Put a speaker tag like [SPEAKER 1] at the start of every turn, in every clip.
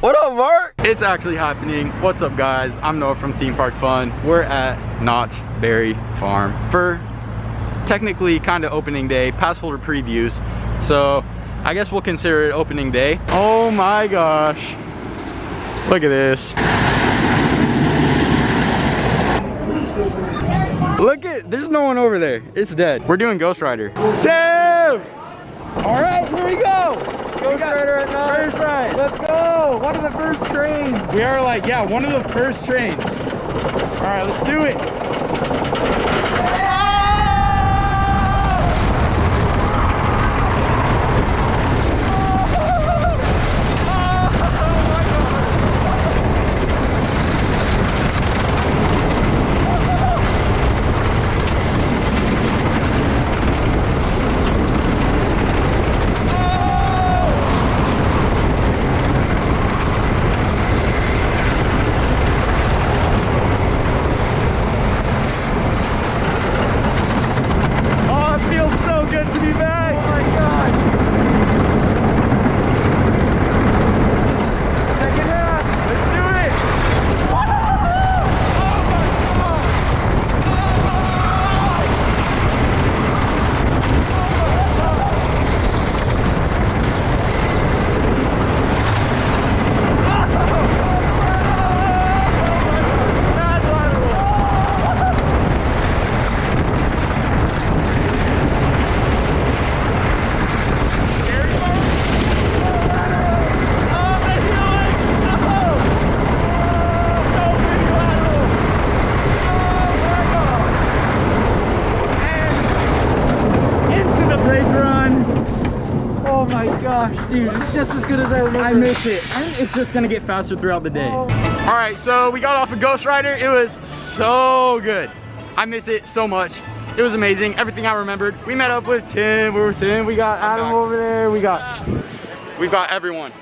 [SPEAKER 1] What up, Mark?
[SPEAKER 2] It's actually happening. What's up, guys? I'm Noah from Theme Park Fun. We're at Knott's Berry Farm for technically kind of opening day, pass holder previews. So I guess we'll consider it opening day. Oh my gosh. Look at this. Look at, there's no one over there. It's dead. We're doing Ghost Rider. Tim!
[SPEAKER 1] All right, here we go. Ghost Rider at night.
[SPEAKER 2] First ride.
[SPEAKER 1] Let's go. One of the first trains.
[SPEAKER 2] We are like, yeah, one of the first trains. All right, let's do it.
[SPEAKER 1] Dude, it's just as good as I remember.
[SPEAKER 2] I miss it. It's just gonna get faster throughout the day. All right, so we got off of Ghost Rider. It was so good. I miss it so much. It was amazing. Everything I remembered. We met up with Tim. We got Adam over there. We've got everyone.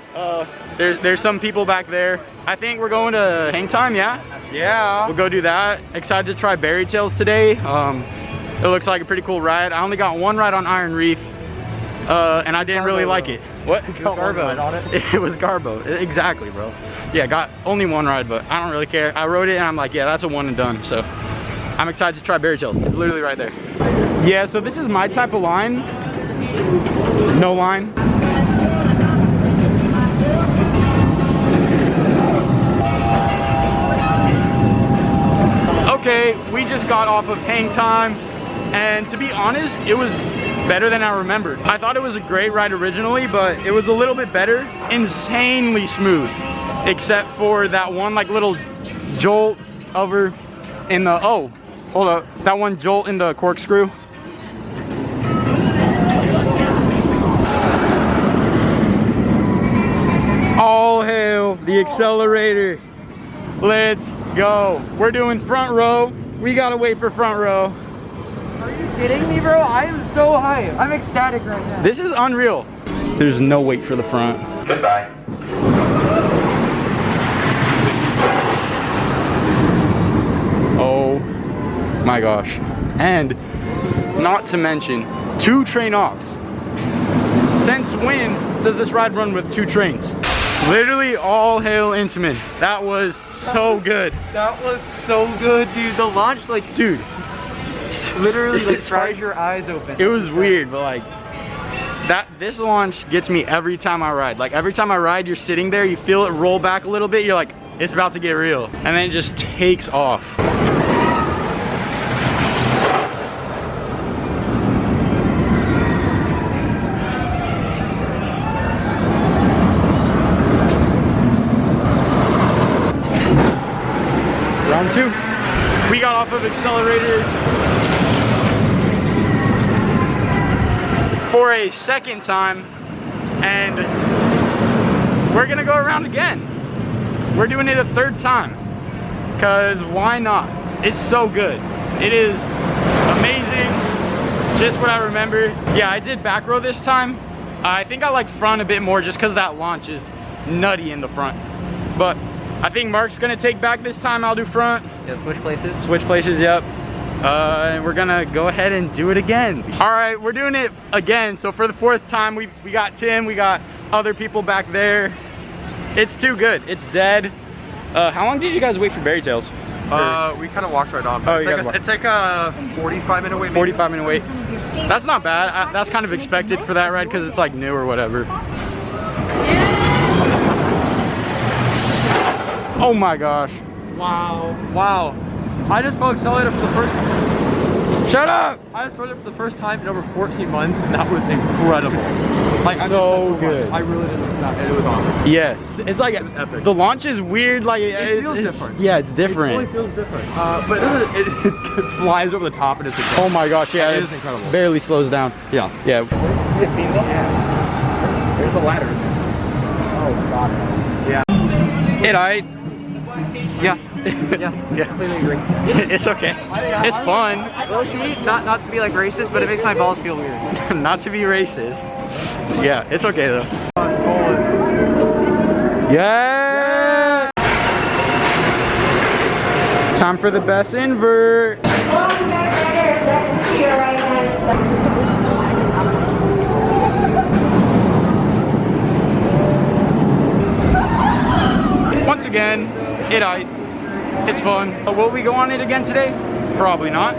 [SPEAKER 2] There's some people back there. I think we're going to Hang Time. Yeah. We'll go do that. Excited to try Berry Tales today. It looks like a pretty cool ride. I only got one ride on Iron Reef. And I didn't really like it. What? It was Garbo. On it? It was Garbo. Exactly, bro. Yeah, got only one ride, but I don't really care. I rode it and I'm like, yeah, that's a one and done. So I'm excited to try Berry Tales. Literally right there. Yeah, so this is my type of line. No line. Okay, we just got off of Hang Time. And to be honest, it was better than I remembered. I thought it was a great ride originally, but it was a little bit better. Insanely smooth, except for that one like little jolt over in the, oh, hold up. That one jolt in the corkscrew. All hail the accelerator. Let's go. We're doing front row. We gotta wait for front row.
[SPEAKER 1] Are you kidding me, bro? I am so high. I'm ecstatic right now.
[SPEAKER 2] This is unreal. There's no wait for the front.
[SPEAKER 3] Goodbye.
[SPEAKER 2] Oh my gosh. And not to mention 2 train ops. Since when does this ride run with 2 trains? Literally all hail Intamin. That was so good.
[SPEAKER 1] That was so good, dude. The launch, like,
[SPEAKER 2] dude.
[SPEAKER 1] Literally, like, fries your eyes open.
[SPEAKER 2] It was weird, but like, this launch gets me every time I ride. Like, every time I ride, you're sitting there, you feel it roll back a little bit, you're like, it's about to get real. And then it just takes off. Round 2. We got off of accelerator for a second time, and we're gonna go around again. We're doing it a 3rd time, because why not? It's so good. It is amazing, just what I remember. Yeah, I did back row this time. I think I like front a bit more just because that launch is nutty in the front. But I think Mark's gonna take back this time. I'll do front.
[SPEAKER 1] Yeah, switch places.
[SPEAKER 2] Switch places, yep. And we're gonna go ahead and do it again. All right, we're doing it again. So for the 4th time, we got Tim, we got other people back there. It's too good. It's dead. How long did you guys wait for Berry Tales?
[SPEAKER 3] We kind of walked right on.
[SPEAKER 2] Oh,
[SPEAKER 3] It's like a 45-minute wait.
[SPEAKER 2] 45-minute wait. That's not bad. That's kind of expected for that ride because it's like new or whatever. Oh my gosh.
[SPEAKER 3] Wow. Wow. I just felt accelerated for the first time.
[SPEAKER 2] Shut up!
[SPEAKER 3] I just rode it for the first time in over 14 months, and that was incredible. Like, I
[SPEAKER 2] So
[SPEAKER 3] missed that
[SPEAKER 2] good.
[SPEAKER 3] much. I really did miss that, and it was awesome.
[SPEAKER 2] Yes. It's like,
[SPEAKER 3] was epic.
[SPEAKER 2] the launch is weird. Like,
[SPEAKER 3] It feels different.
[SPEAKER 2] Yeah, it's
[SPEAKER 3] It
[SPEAKER 2] different.
[SPEAKER 3] really feels different. But it flies over the top, and it's incredible.
[SPEAKER 2] Oh my gosh, yeah.
[SPEAKER 3] It is incredible.
[SPEAKER 2] Barely slows down.
[SPEAKER 3] Yeah.
[SPEAKER 2] Yeah.
[SPEAKER 3] There's the ladder. Oh, God. Yeah.
[SPEAKER 2] Alright.
[SPEAKER 3] Yeah. Yeah.
[SPEAKER 2] Yeah.
[SPEAKER 3] Completely agree.
[SPEAKER 2] It's okay. It's fun.
[SPEAKER 1] Not to be like racist, but it makes my balls feel weird.
[SPEAKER 2] Not to be racist. Yeah, it's okay though. Yeah. Time for the best invert. Once again, it's fun. Will we go on it again today? Probably not.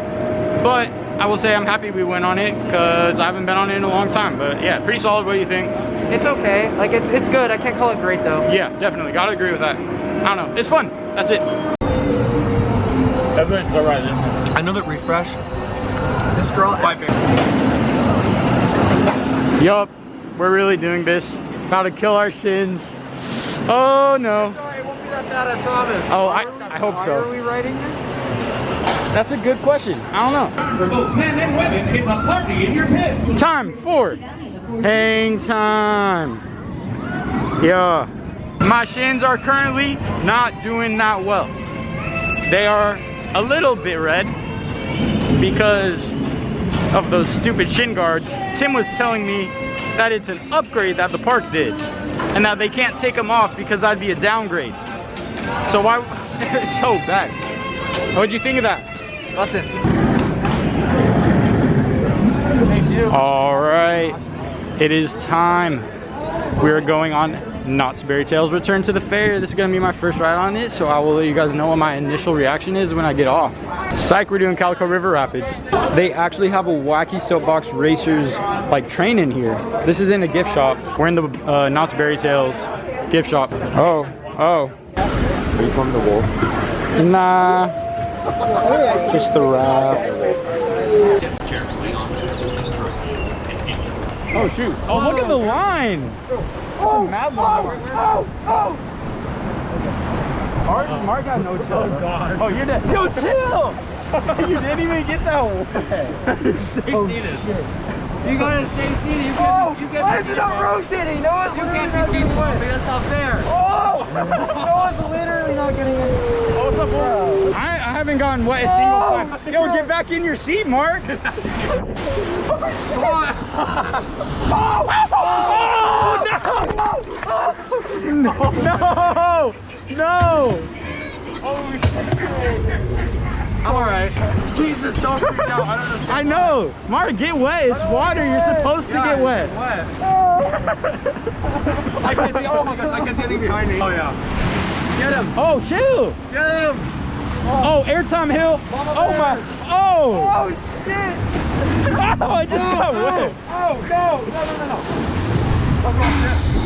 [SPEAKER 2] But I will say I'm happy we went on it because I haven't been on it in a long time. But yeah, pretty solid. What do you think?
[SPEAKER 1] It's okay. Like it's good. I can't call it great though.
[SPEAKER 2] Yeah, definitely. Gotta agree with that. I don't know. It's fun. That's it. Everyone's alright.
[SPEAKER 3] Another refresh.
[SPEAKER 1] The straw.
[SPEAKER 2] Yup. We're really doing this. About to kill our shins. Oh no.
[SPEAKER 3] Sorry, it won't be that bad, I promise.
[SPEAKER 2] Oh, I hope
[SPEAKER 1] Why
[SPEAKER 2] so.
[SPEAKER 1] are we riding this?
[SPEAKER 2] That's a good question. I don't know.
[SPEAKER 4] For both men and women, it's a party in your pits.
[SPEAKER 2] Time for hang time. Yeah. My shins are currently not doing that well. They are a little bit red because of those stupid shin guards. Tim was telling me that it's an upgrade that the park did and that they can't take them off because that'd be a downgrade. So why? They're so bad. What'd you think of that?
[SPEAKER 1] Listen.
[SPEAKER 2] All right, it is time. We are going on Knott's Berry Tales Return to the Fair. This is gonna be my first ride on it, so I will let you guys know what my initial reaction is when I get off. Psych, we're doing Calico River Rapids. They actually have a Wacky Soapbox Racers like train in here. This is in a gift shop. We're in the Knott's Berry Tales gift shop. Oh.
[SPEAKER 3] Are you from the wolf?
[SPEAKER 2] Nah, just the raft. Oh shoot! Oh, look at the line! That's a mad line. Mark got no chill. Oh god! Oh, you're dead. Yo, chill! You didn't even get that wet. Stay seated.
[SPEAKER 1] You gotta stay seated. You can't. Why is it not rotating? No one's. You can't be seated. That's not fair. Oh! No one's literally not getting in.
[SPEAKER 2] Oh, what's up, bro? I haven't gotten wet a single time. Yo, get back in your seat, Mark. No!
[SPEAKER 3] I'm alright. Jesus, so freaked out. I don't know.
[SPEAKER 2] I know. Mark, get wet. It's water. You're supposed to get wet.
[SPEAKER 3] I can see. Oh my god, I can see anything behind me. Oh yeah.
[SPEAKER 2] Get him. Oh, chill.
[SPEAKER 3] Get him.
[SPEAKER 2] Oh, airtime hill. Oh my. Oh.
[SPEAKER 1] Oh shit!
[SPEAKER 2] Oh, I just got wet.
[SPEAKER 1] Oh no!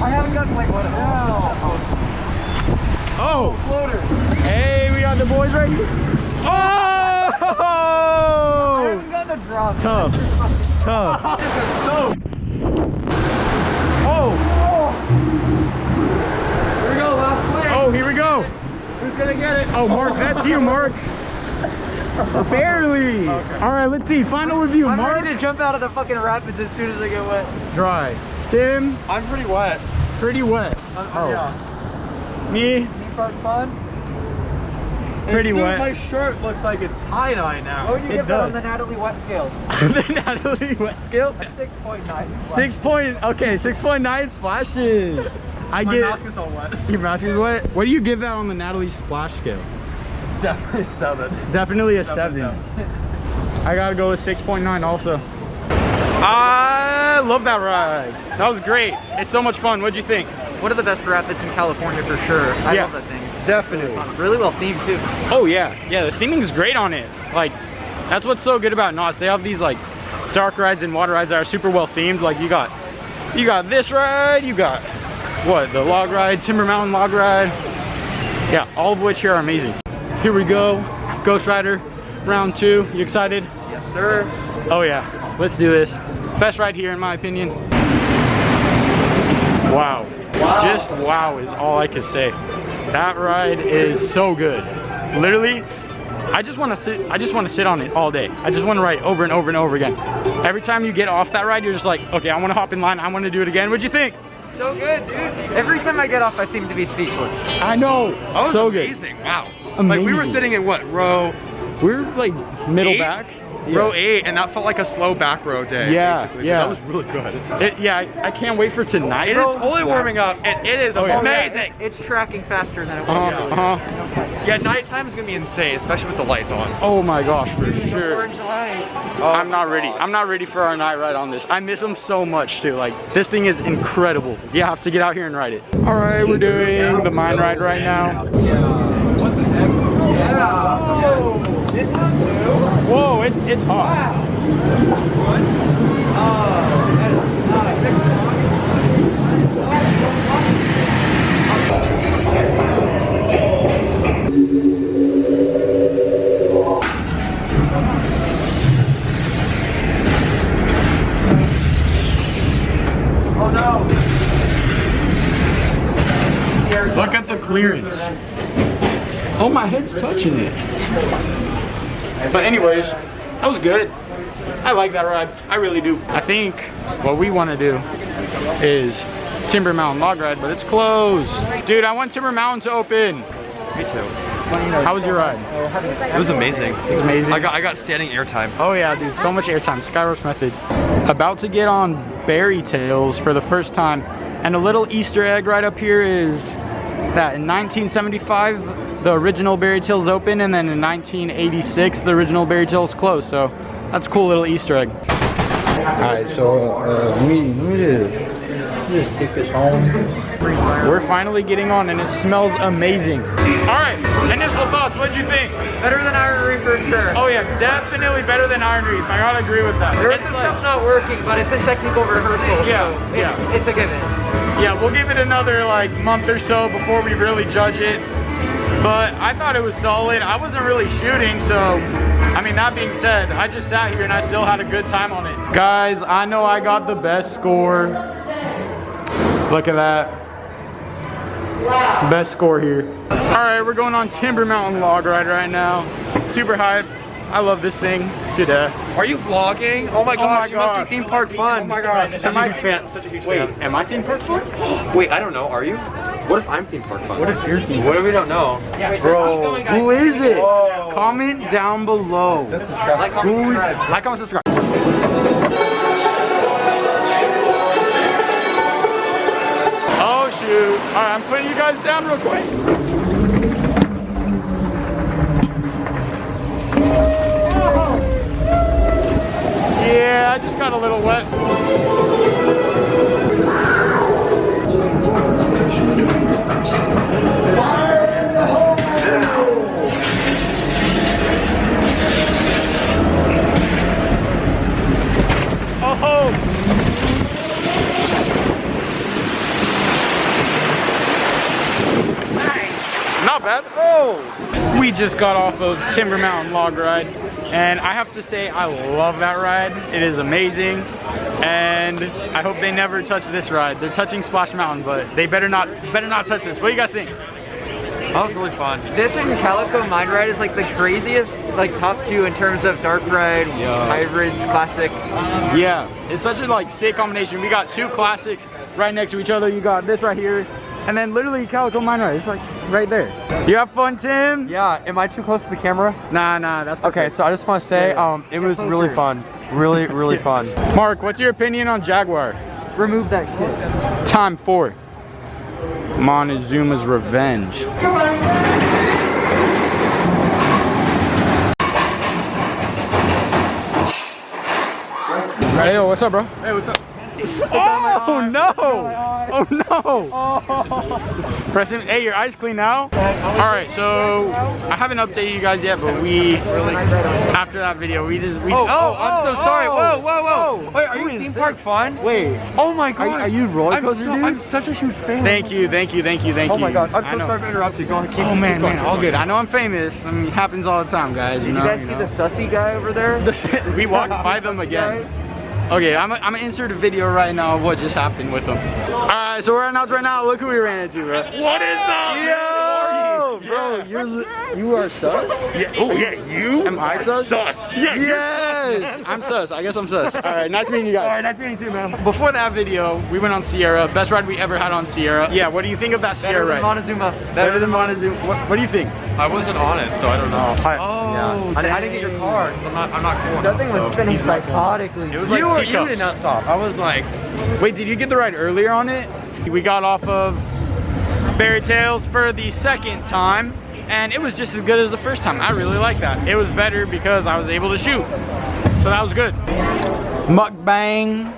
[SPEAKER 1] I haven't gotten like what?
[SPEAKER 2] Oh.
[SPEAKER 1] Floater.
[SPEAKER 2] Hey, we got the boys right here.
[SPEAKER 1] I
[SPEAKER 2] Oh.
[SPEAKER 1] haven't gotten a drop.
[SPEAKER 2] Tough. Oh.
[SPEAKER 1] Here we go, last play.
[SPEAKER 2] Oh, here we go.
[SPEAKER 1] Who's gonna get it?
[SPEAKER 2] Oh, Mark, that's you, Mark. Barely.
[SPEAKER 1] Okay.
[SPEAKER 2] All right, let's see. Final review,
[SPEAKER 1] I'm
[SPEAKER 2] Mark.
[SPEAKER 1] ready to jump out of the fucking rapids as soon as I get wet.
[SPEAKER 2] Dry. Tim,
[SPEAKER 3] I'm pretty wet.
[SPEAKER 2] pretty wet.
[SPEAKER 3] Yeah.
[SPEAKER 2] Me,
[SPEAKER 1] You part fun?
[SPEAKER 2] pretty
[SPEAKER 3] Dude,
[SPEAKER 2] wet.
[SPEAKER 3] my shirt looks like it's tie-dye now.
[SPEAKER 1] What would you
[SPEAKER 2] It
[SPEAKER 1] give that on
[SPEAKER 2] does.
[SPEAKER 1] the Natalie Wet scale?
[SPEAKER 2] The Natalie wet scale.
[SPEAKER 1] 6.9.
[SPEAKER 2] 6 point. Okay, 6.9 splashes. I
[SPEAKER 3] My
[SPEAKER 2] get.
[SPEAKER 3] mask is all wet.
[SPEAKER 2] Your mask is wet. What do you give that on the Natalie splash scale?
[SPEAKER 3] It's definitely a 7.
[SPEAKER 2] Definitely a
[SPEAKER 3] Definitely
[SPEAKER 2] 7. I gotta go with 6.9 also. I love that ride. That was great. It's so much fun. What'd you think?
[SPEAKER 5] one of the best rapids in California for sure. I
[SPEAKER 2] Yeah.
[SPEAKER 5] love that thing.
[SPEAKER 2] Definitely.
[SPEAKER 5] Really well themed too.
[SPEAKER 2] Oh yeah, yeah, the theming is great on it. Like, that's what's so good about Knott's. They have these like dark rides and water rides that are super well themed. Like you got this ride, you got what, the log ride, Timber Mountain log ride. Yeah, all of which here are amazing. Here we go, Ghost Rider round 2. You excited?
[SPEAKER 5] Yes, sir.
[SPEAKER 2] Oh yeah, let's do this. Best ride here in my opinion. Wow. Just wow is all I can say. That ride is so good. Literally, I just want to sit on it all day. I just want to ride over and over and over again. Every time you get off that ride, you're just like, okay, I want to hop in line. I want to do it again. What'd you think?
[SPEAKER 5] So good, dude. Every time I get off, I seem to be speechless.
[SPEAKER 2] I know.
[SPEAKER 3] That was
[SPEAKER 2] so
[SPEAKER 3] amazing. Wow.
[SPEAKER 2] Amazing.
[SPEAKER 3] Like we were sitting in what, row
[SPEAKER 2] good. We're like middle
[SPEAKER 3] 8?
[SPEAKER 2] back.
[SPEAKER 3] Row 8, and that felt like a slow back row day.
[SPEAKER 2] Yeah,
[SPEAKER 3] basically.
[SPEAKER 2] yeah.
[SPEAKER 3] That was really good.
[SPEAKER 2] Yeah, I can't wait for tonight.
[SPEAKER 3] It is totally warming up, and it is
[SPEAKER 2] yeah.
[SPEAKER 3] amazing.
[SPEAKER 5] It's tracking faster than it was.
[SPEAKER 3] Yeah, nighttime is gonna be insane, especially with the lights on.
[SPEAKER 2] Oh my gosh, for sure.
[SPEAKER 5] Orange light.
[SPEAKER 2] I'm not ready. I'm not ready for our night ride on this. I miss them so much too. Like, this thing is incredible. You have to get out here and ride it. All right, we're doing the mine ride right now. Whoa, it's hot.
[SPEAKER 5] Oh no.
[SPEAKER 2] Look at the clearance. Oh, my head's touching it. But anyways, that was good. I like that ride. I really do. I think what we want to do is Timber Mountain log ride, but it's closed. Dude, I want Timber Mountain to open.
[SPEAKER 3] Me too.
[SPEAKER 2] How was your ride?
[SPEAKER 3] It was amazing.
[SPEAKER 2] It was amazing.
[SPEAKER 3] I got standing airtime.
[SPEAKER 2] Oh yeah, dude, so much airtime. Skyrush method. About to get on Berry Tales for the first time. And a little Easter egg right up here is that in 1975, the original Berry Tales opened, and then in 1986, the original Berry Tales closed. So that's a cool little Easter egg. All right, so we need to just take this home. We're finally getting on, and it smells amazing. All right, initial thoughts. What'd you think?
[SPEAKER 5] Better than Iron Reef for sure.
[SPEAKER 2] Oh yeah, definitely better than Iron Reef. I gotta agree with that.
[SPEAKER 5] There is some stuff not working, but it's a technical rehearsal.
[SPEAKER 2] Yeah,
[SPEAKER 5] so it's a given.
[SPEAKER 2] Yeah, we'll give it another like month or so before we really judge it. But I thought it was solid. I wasn't really shooting, so I mean, that being said, I just sat here and I still had a good time on it. Guys, I know I got the best score. Look at that. Best score here. All right, we're going on Timber Mountain log ride right now. Super hype. I love this thing to death.
[SPEAKER 3] Are you vlogging? Oh my gosh, you must be theme park fun.
[SPEAKER 2] Oh my gosh.
[SPEAKER 3] Such a huge fan. Such a huge fan.
[SPEAKER 2] Am I theme park fun?
[SPEAKER 3] Wait, I don't know. Are you? What if I'm theme park fun?
[SPEAKER 2] What if you're theme
[SPEAKER 3] What if we don't know?
[SPEAKER 2] Bro, who is it?
[SPEAKER 3] Whoa.
[SPEAKER 2] Comment down below.
[SPEAKER 3] Like, comment, subscribe.
[SPEAKER 2] Like, comment, subscribe. Oh shoot. Alright, I'm putting you guys down real quick. Yeah, I just got a little wet. Oh! Not bad. Oh! We just got off of Timber Mountain log ride, and I have to say I love that ride. It is amazing, and I hope they never touch this ride. They're touching Splash Mountain, but they better not touch this. What do you guys think?
[SPEAKER 3] That was really fun.
[SPEAKER 5] This and Calico Mine Ride is like the craziest, like top two in terms of dark ride, hybrids, classic.
[SPEAKER 2] Yeah, it's such a like sick combination. We got two classics right next to each other. You got this right here, and then literally Calico Mine Ride. It's like right there. You have fun, Tim?
[SPEAKER 3] Yeah, am I too close to the camera?
[SPEAKER 2] Nah, that's perfect.
[SPEAKER 3] Okay, so I just want to say, it was really fun. Really, really fun.
[SPEAKER 2] Mark, what's your opinion on Jaguar?
[SPEAKER 5] Remove that shit.
[SPEAKER 2] Time for Montezuma's Revenge. Hey, yo, what's up, bro?
[SPEAKER 3] Hey, what's up?
[SPEAKER 2] Oh no! Oh no! Preston, hey, your eyes clean now? Alright, so I haven't updated you guys yet, but after that video, I'm so sorry. Whoa.
[SPEAKER 3] Wait, are you theme park fun?
[SPEAKER 2] Wait.
[SPEAKER 3] Oh my god.
[SPEAKER 2] Are you roller coaster dude?
[SPEAKER 3] I'm such a huge fan.
[SPEAKER 2] Thank you.
[SPEAKER 3] Oh my god, I'm so sorry for interrupting. Go on, keep
[SPEAKER 2] Oh man,
[SPEAKER 3] going.
[SPEAKER 2] all good. I know I'm famous. I mean, it happens all the time, guys.
[SPEAKER 5] Did you guys see the sussy guy over there?
[SPEAKER 2] We walked by them again. Okay, I'm gonna insert a video right now of what just happened with them. Alright, so we're announced right now. Look who we ran into, bro.
[SPEAKER 3] What is up?
[SPEAKER 2] Yo! Bro, you are sus?
[SPEAKER 3] Yeah. Oh yeah, you?
[SPEAKER 2] Am I sus?
[SPEAKER 3] Sus. Yeah,
[SPEAKER 2] Yes! I'm sus. I guess I'm sus. Alright, nice meeting you guys.
[SPEAKER 3] Alright, nice meeting you too, man.
[SPEAKER 2] Before that video, we went on Sierra. Best ride we ever had on Sierra. Yeah, what do you think of that Sierra
[SPEAKER 5] Better than
[SPEAKER 2] ride?
[SPEAKER 5] Montezuma.
[SPEAKER 2] Better than Montezuma. What do you think?
[SPEAKER 3] I wasn't on it, so I don't know.
[SPEAKER 2] Oh,
[SPEAKER 3] I didn't get your car because I'm not cool.
[SPEAKER 5] That thing was spinning psychotically.
[SPEAKER 3] It was like you did not stop. I was like,
[SPEAKER 2] Wait, did you get the ride earlier on it? We got off of Fairy Tales for the second time, and it was just as good as the first time. I really like that. It was better because I was able to shoot. So that was good. Mukbang.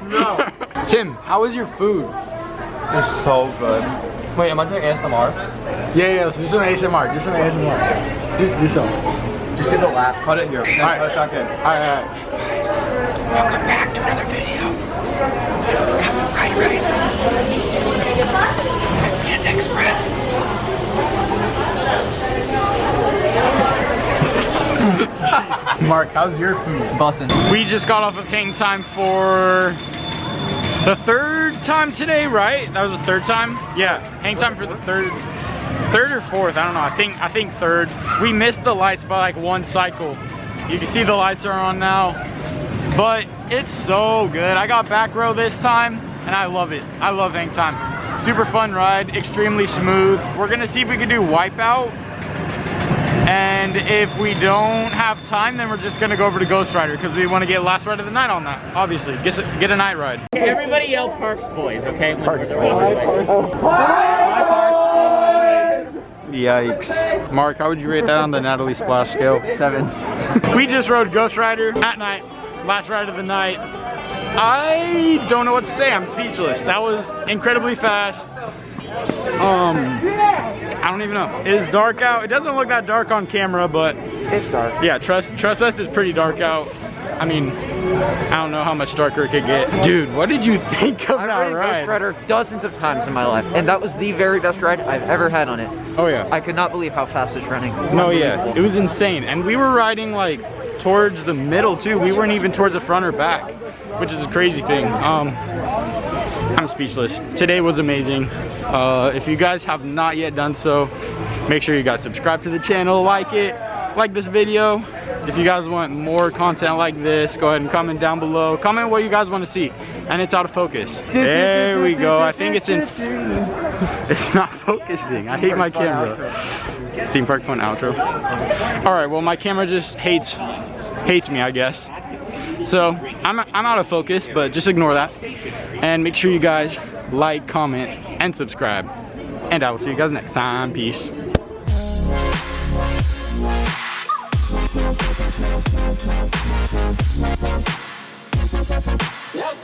[SPEAKER 3] no.
[SPEAKER 2] Tim, how was your food?
[SPEAKER 3] It's so good. Wait, am I doing ASMR?
[SPEAKER 2] Yeah, let's do some ASMR. Do some ASMR. Do some.
[SPEAKER 3] Just do the lap. Cut it here. Then
[SPEAKER 2] Alright.
[SPEAKER 3] cut it back in.
[SPEAKER 2] Alright. Guys, welcome back to another video. We got fried rice at Panda Express. Jeez. Mark, how's your food?
[SPEAKER 5] Bussin'.
[SPEAKER 2] We just got off of hang time for the third time today, right? That was the third time? Yeah, hang time for the third or fourth, I don't know. I think third. We missed the lights by like one cycle. You can see the lights are on now, but it's so good. I got back row this time and I love it. I love hang time. Super fun ride, extremely smooth. We're gonna see if we can do Wipeout. And if we don't have time, then we're just gonna go over to Ghost Rider because we want to get last ride of the night on that. Obviously, get a night ride.
[SPEAKER 1] Everybody yell Parks Boys, okay?
[SPEAKER 2] Parks Boys. Yikes. Mark, how would you rate that on the Natalie Splash scale?
[SPEAKER 5] 7.
[SPEAKER 2] We just rode Ghost Rider at night, last ride of the night. I don't know what to say. I'm speechless. That was incredibly fast. I don't even know. It is dark out. It doesn't look that dark on camera, but
[SPEAKER 5] It's dark.
[SPEAKER 2] yeah, trust us, it's pretty dark out. I mean, I don't know how much darker it could get. Dude, what did you think of
[SPEAKER 5] I've
[SPEAKER 2] that
[SPEAKER 5] ridden
[SPEAKER 2] ride?
[SPEAKER 5] Ghost Rider dozens of times in my life, and that was the very best ride I've ever had on it.
[SPEAKER 2] Oh yeah.
[SPEAKER 5] I could not believe how fast it's running.
[SPEAKER 2] No, yeah, it was insane. And we were riding like towards the middle too. We weren't even towards the front or back, which is a crazy thing. I'm speechless. Today was amazing. If you guys have not yet done so, make sure you guys subscribe to the channel, like this video. If you guys want more content like this, go ahead and comment down below. Comment what you guys want to see. And it's out of focus. There we go. I think it's in. It's not focusing. I hate my camera. Theme Park Fun outro. All right. Well, my camera just hates me, I guess. So I'm out of focus, but just ignore that. And make sure you guys like, comment, and subscribe. And I will see you guys next time. Peace.
[SPEAKER 6] Yep.